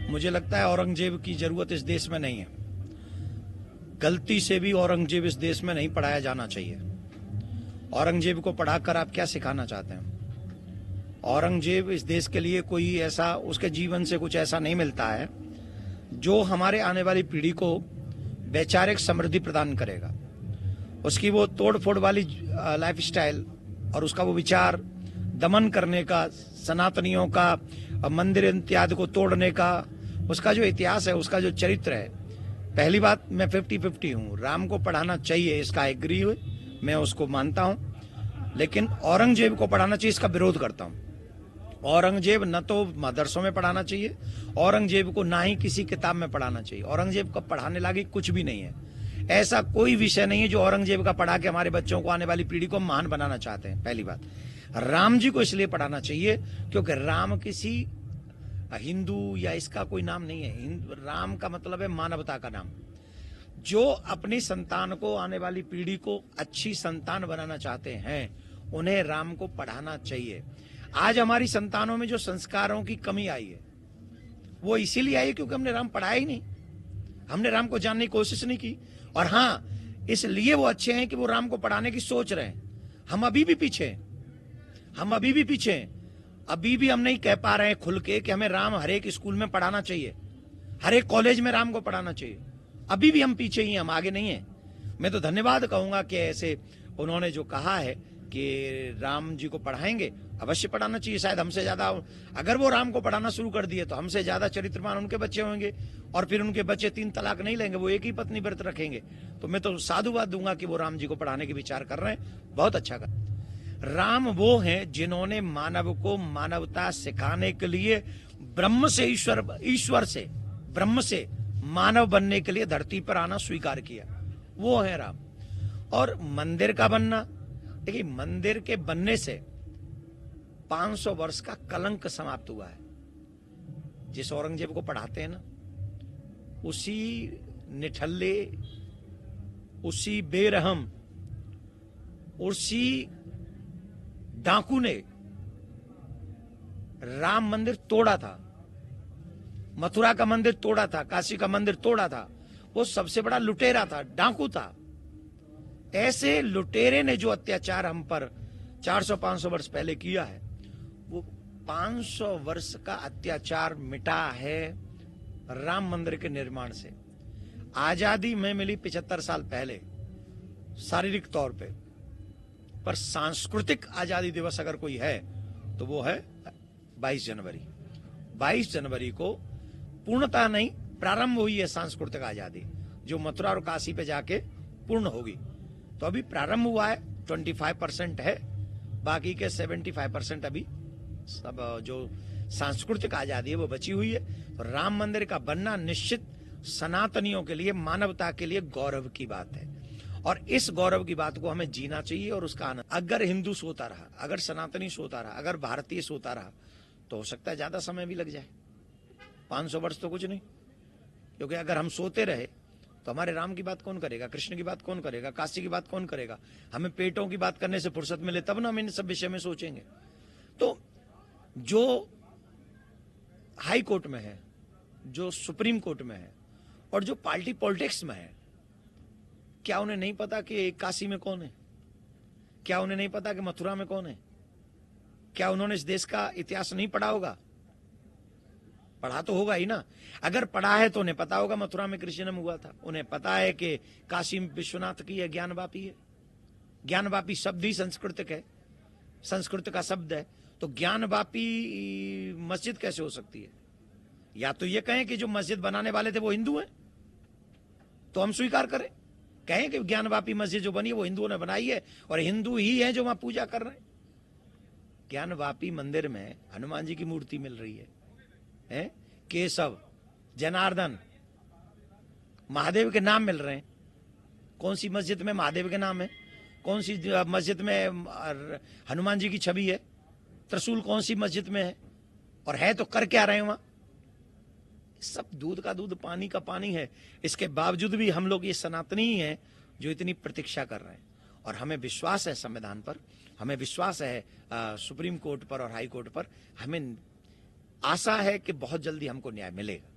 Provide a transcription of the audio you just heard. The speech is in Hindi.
मुझे लगता है औरंगजेब की जरूरत इस देश में नहीं है। गलती से भी औरंगजेब इस देश में नहीं पढ़ाया जाना चाहिए। औरंगजेब को पढ़ाकर आप क्या सिखाना चाहते हैं? औरंगजेब इस देश के लिए कोई ऐसा, उसके जीवन से कुछ ऐसा नहीं मिलता है जो हमारे आने वाली पीढ़ी को वैचारिक समृद्धि प्रदान करेगा। उसकी वो तोड़ फोड़ वाली लाइफस्टाइल और उसका वो विचार, दमन करने का, सनातनियों का, मंदिर इत्यादि को तोड़ने का, उसका जो इतिहास है, उसका जो चरित्र है। पहली बात, मैं 50-50 हूँ। राम को पढ़ाना चाहिए, इसका एग्री हुए, मैं उसको मानता हूँ, लेकिन औरंगजेब को पढ़ाना चाहिए, इसका विरोध करता हूँ। औरंगजेब न तो मदरसों में पढ़ाना चाहिए, औरंगजेब को ना ही किसी किताब में पढ़ाना चाहिए। औरंगजेब को पढ़ाने लागी कुछ भी नहीं है। ऐसा कोई विषय नहीं है जो औरंगजेब का पढ़ा के हमारे बच्चों को, आने वाली पीढ़ी को महान बनाना चाहते हैं। पहली बात, राम जी को इसलिए पढ़ाना चाहिए क्योंकि राम किसी हिंदू या इसका कोई नाम नहीं है। राम का मतलब है मानवता का नाम। जो अपनी संतान को, आने वाली पीढ़ी को अच्छी संतान बनाना चाहते हैं, उन्हें राम को पढ़ाना चाहिए। आज हमारी संतानों में जो संस्कारों की कमी आई है, वो इसीलिए आई क्योंकि हमने राम पढ़ाया ही नहीं। हमने राम को जानने की कोशिश नहीं की। और हाँ, इसलिए वो अच्छे हैं कि वो राम को पढ़ाने की सोच रहे हैं। हम अभी भी पीछे हैं, हम अभी भी पीछे हैं। अभी भी हम नहीं कह पा रहे हैं खुल के कि हमें राम हर एक स्कूल में पढ़ाना चाहिए, हर एक कॉलेज में राम को पढ़ाना चाहिए। अभी भी हम पीछे ही हैं, हम आगे नहीं हैं। मैं तो धन्यवाद कहूंगा कि ऐसे उन्होंने जो कहा है कि राम जी को पढ़ाएंगे, अवश्य पढ़ाना चाहिए। शायद हमसे ज्यादा, अगर वो राम को पढ़ाना शुरू कर दिए तो हमसे ज्यादा चरित्रवान उनके बच्चे होंगे, और फिर उनके बच्चे 3 तलाक नहीं लेंगे, वो एक ही पत्नी व्रत रखेंगे। तो मैं तो साधुवाद दूंगा कि वो राम जी को पढ़ाने के विचार कर रहे हैं, बहुत अच्छा कर। राम वो हैं जिन्होंने मानव को मानवता सिखाने के लिए ब्रह्म से ईश्वर से ब्रह्म से मानव बनने के लिए धरती पर आना स्वीकार किया। वो है राम। और मंदिर का बनना, देखिए, मंदिर के बनने से 500 वर्ष का कलंक समाप्त हुआ है। जिस औरंगजेब को पढ़ाते हैं ना, उसी निठल्ले, उसी बेरहम, उसी डाकू ने राम मंदिर तोड़ा था, मथुरा का मंदिर तोड़ा था, काशी का मंदिर तोड़ा था। वो सबसे बड़ा लुटेरा था, डाकू था। ऐसे लुटेरे ने जो अत्याचार हम पर 400-500 वर्ष पहले किया है, वो 500 वर्ष का अत्याचार मिटा है राम मंदिर के निर्माण से। आजादी में मिली 75 साल पहले शारीरिक तौर पे, पर सांस्कृतिक आजादी दिवस अगर कोई है तो वो है 22 जनवरी। 22 जनवरी को पूर्णता नहीं, प्रारंभ हुई है सांस्कृतिक आजादी, जो मथुरा और काशी पे जाके पूर्ण होगी। तो अभी प्रारंभ हुआ है, 25% है, बाकी के 75% अभी सब जो सांस्कृतिक आजादी है वो बची हुई है। तो राम मंदिर का बनना निश्चित सनातनियों के लिए, मानवता के लिए गौरव की बात है, और इस गौरव की बात को हमें जीना चाहिए और उसका आनंद। अगर हिंदू सोता रहा, अगर सनातनी सोता रहा, अगर भारतीय सोता रहा, तो हो सकता है ज्यादा समय भी लग जाए। 500 वर्ष तो कुछ नहीं, क्योंकि अगर हम सोते रहे तो हमारे राम की बात कौन करेगा, कृष्ण की बात कौन करेगा, काशी की बात कौन करेगा। हमें पेटों की बात करने से फुर्सत मिले तब ना हम इन सब विषय में सोचेंगे। तो जो हाई कोर्ट में है, जो सुप्रीम कोर्ट में है, और जो पार्टी पॉलिटिक्स में है, क्या उन्हें नहीं पता कि काशी में कौन है? क्या उन्हें नहीं पता कि मथुरा में कौन है? क्या उन्होंने इस देश का इतिहास नहीं पढ़ा होगा? पढ़ा तो होगा ही ना। अगर पढ़ा है तो उन्हें पता होगा मथुरा में कृष्ण जन्म हुआ था। उन्हें पता है कि काशी विश्वनाथ की है, ज्ञानवापी है। ज्ञानवापी शब्द ही संस्कृत है, संस्कृत का शब्द है। तो ज्ञानवापी मस्जिद कैसे हो सकती है? या तो ये कहें कि जो मस्जिद बनाने वाले थे वो हिंदू हैं, तो हम स्वीकार करें, कहें कि ज्ञानवापी मस्जिद जो बनी है वो हिंदुओं ने बनाई है और हिंदू ही है जो वहां पूजा कर रहे हैं। ज्ञानवापी मंदिर में हनुमान जी की मूर्ति मिल रही है, केशव, जनार्दन, महादेव के नाम मिल रहे हैं। कौन सी मस्जिद में महादेव के नाम है? कौन सी मस्जिद में हनुमान जी की छवि है? त्रिशूल कौन सी मस्जिद में है? और है तो कर क्या रहे हैं वहां? सब दूध का दूध, पानी का पानी है। इसके बावजूद भी हम लोग ये सनातनी ही हैं जो इतनी प्रतीक्षा कर रहे हैं। और हमें विश्वास है संविधान पर, हमें विश्वास है सुप्रीम कोर्ट पर और हाई कोर्ट पर। हमें आशा है कि बहुत जल्दी हमको न्याय मिलेगा।